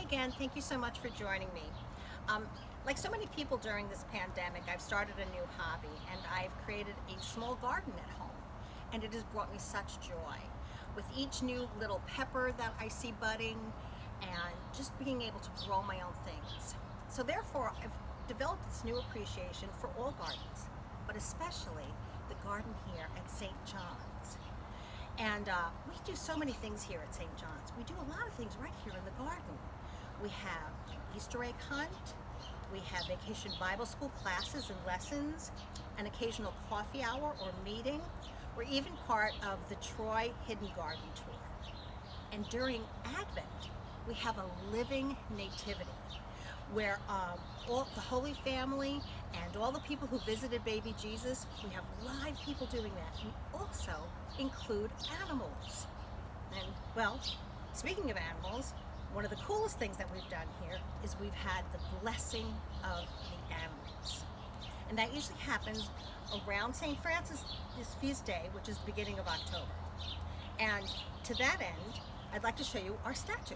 again. Thank you so much for joining me. Like so many people during this pandemic, I've started a new hobby and I've created a small garden at home. And it has brought me such joy. With each new little pepper that I see budding and just being able to grow my own things. So therefore, I've developed this new appreciation for all gardens, but especially the garden here at St. John's. And we do so many things here at St. John's. We do a lot of things right here in the garden. We have an Easter egg hunt, we have vacation Bible school classes and lessons, an occasional coffee hour or meeting. We're even part of the Troy Hidden Garden Tour. And during Advent, we have a living nativity where all the Holy Family and all the people who visited baby Jesus, we have live people doing that. We also include animals. And well, speaking of animals, one of the coolest things that we've done here is we've had the blessing of the animals. And that usually happens around St. Francis' feast day, which is the beginning of October. And to that end, I'd like to show you our statue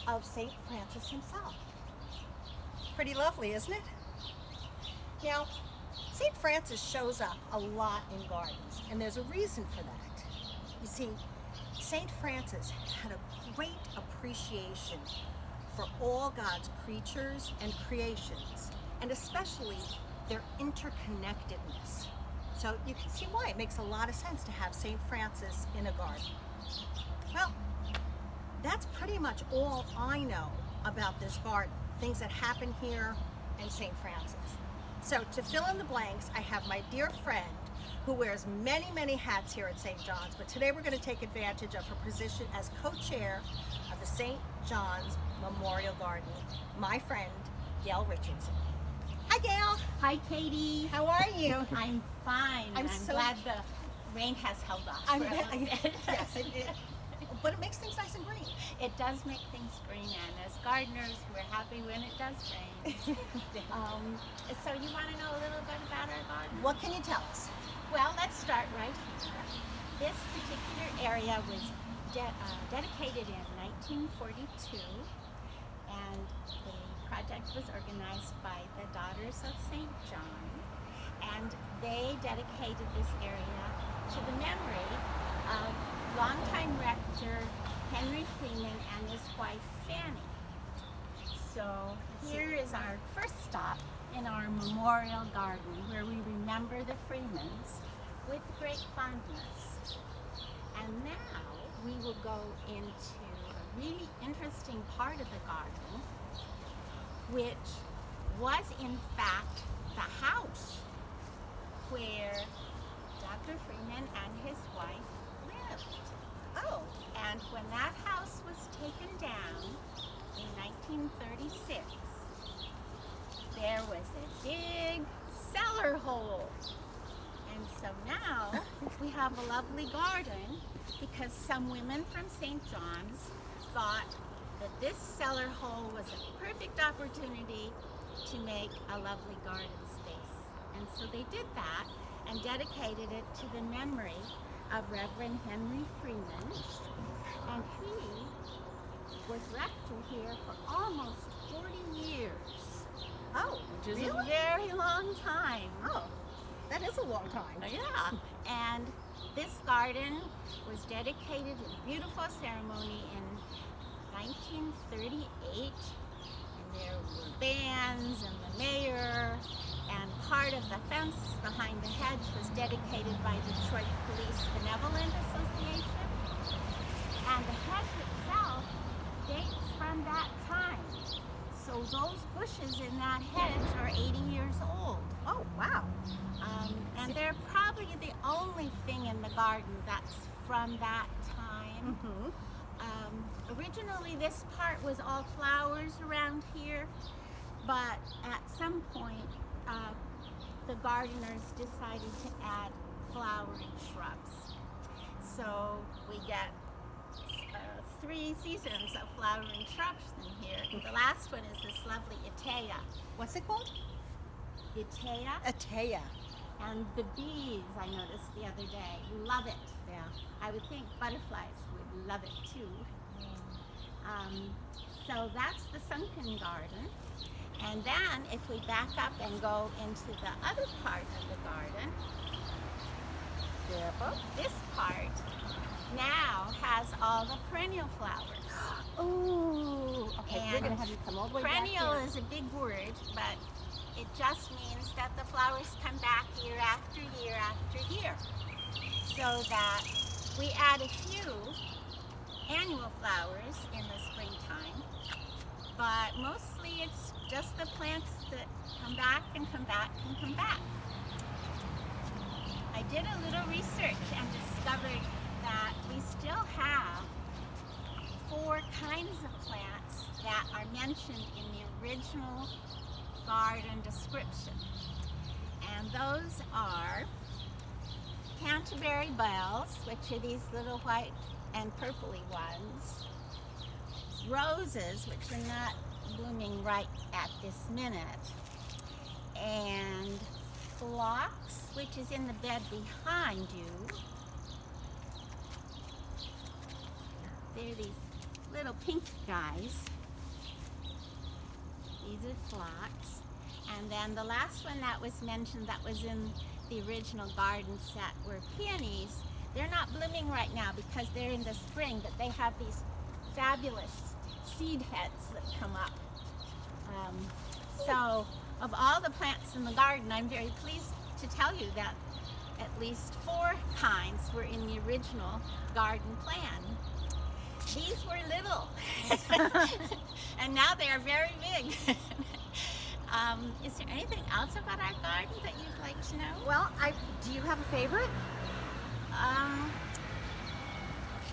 of St. Francis himself. Pretty lovely, isn't it? Now, St. Francis shows up a lot in gardens, and there's a reason for that. You see, St. Francis had a great appreciation for all God's creatures and creations, and especially their interconnectedness. So you can see why it makes a lot of sense to have St. Francis in a garden. Well, that's pretty much all I know about this garden, things that happen here and St. Francis. So to fill in the blanks, I have my dear friend who wears many, many hats here at St. John's, but today we're going to take advantage of her position as co-chair of the St. John's Memorial Garden, my friend, Gail Richardson. Hi, Gail. Hi, Katie. How are you? I'm fine. I'm so glad the rain has held off. Yes, but it makes things nice and green. It does make things green, and as gardeners, we're happy when it does rain. So you want to know a little bit about our garden? What can you tell us? Well, let's start right here. This particular area was dedicated in 1942, and the project was organized by the Daughters of St. John, and they dedicated this area to the memory of longtime rector Henry Freeman and his wife Fanny. So here is our first stop in our memorial garden where we remember the Freemans with great fondness. And now we will go into a really interesting part of the garden, which was in fact the house where Dr. Freeman and his wife lived. Oh. And when that house was taken down in 1936, there was a big cellar hole. And so now we have a lovely garden because some women from St. John's thought that this cellar hole was a perfect opportunity to make a lovely garden space. And so they did that and dedicated it to the memory of Reverend Henry Freeman. And he was rector here for almost 40 years. Oh, Which is really? a very long time. Oh, that is a long time. Yeah. And this garden was dedicated in beautiful ceremony in 1938. And there were bands and the mayor, and part of the fence behind the hedge was dedicated by the Detroit Police Benevolent Association. And the hedge itself dates from that time. So those bushes in that hedge are 80 years old. Oh, wow. And they're probably the only thing in the garden that's from that time. Mm-hmm. Originally this part was all flowers around here, but at some point the gardeners decided to add flowering shrubs. So we get 3 seasons of flowering shrubs in here. The last one is this lovely Itea. What's it called? Itea. Atea. And the bees, I noticed the other day, love it. Yeah. I would think butterflies would love it too. So that's the sunken garden. And then if we back up and go into the other part of the garden, this part now has all the perennial flowers. Ooh. Okay, we're And gonna have you come all the way back perennial here. is a big word, but it just means that the flowers come back year after year after year. So that we add a few annual flowers in the springtime, but mostly it's just the plants that come back and come back and come back. I did a little research and discovered that we still have 4 kinds of plants that are mentioned in the original garden description. And those are Canterbury bells, which are these little white and purpley ones, roses, which are not blooming right at this minute, and phlox, which is in the bed behind you. They're these little pink guys. These are phlox. And then the last one that was mentioned that was in the original garden set were peonies. They're not blooming right now because they're in the spring, but they have these fabulous seed heads that come up. So of all the plants in the garden, I'm very pleased to tell you that at least 4 kinds were in the original garden plan. These were little, and now they are very big. Is there anything else about our garden that you'd like to know? Well, do you have a favorite?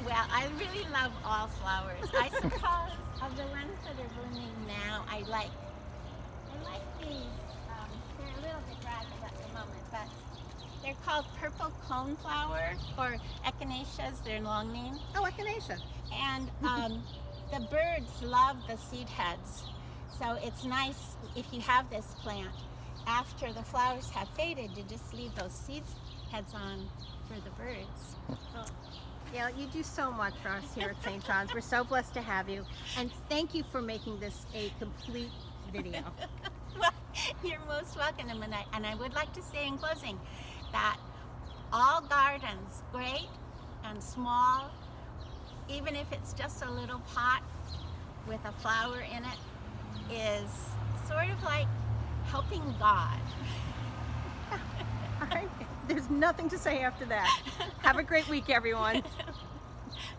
Well, I really love all flowers. I suppose of the ones that are blooming now, I like these. They're a little bit ragged at the moment, but they're called purple coneflower, or echinaceas, their long name. Oh, echinacea. And the birds love the seed heads. So it's nice if you have this plant, after the flowers have faded, to just leave those seed heads on for the birds. Oh. Yeah, you do so much for us here at St. John's. We're so blessed to have you. And thank you for making this a complete video. Well, you're most welcome. And I would like to say in closing that all gardens, great and small, even if it's just a little pot with a flower in it, is sort of like helping God. All right. There's nothing to say after that. Have a great week, everyone.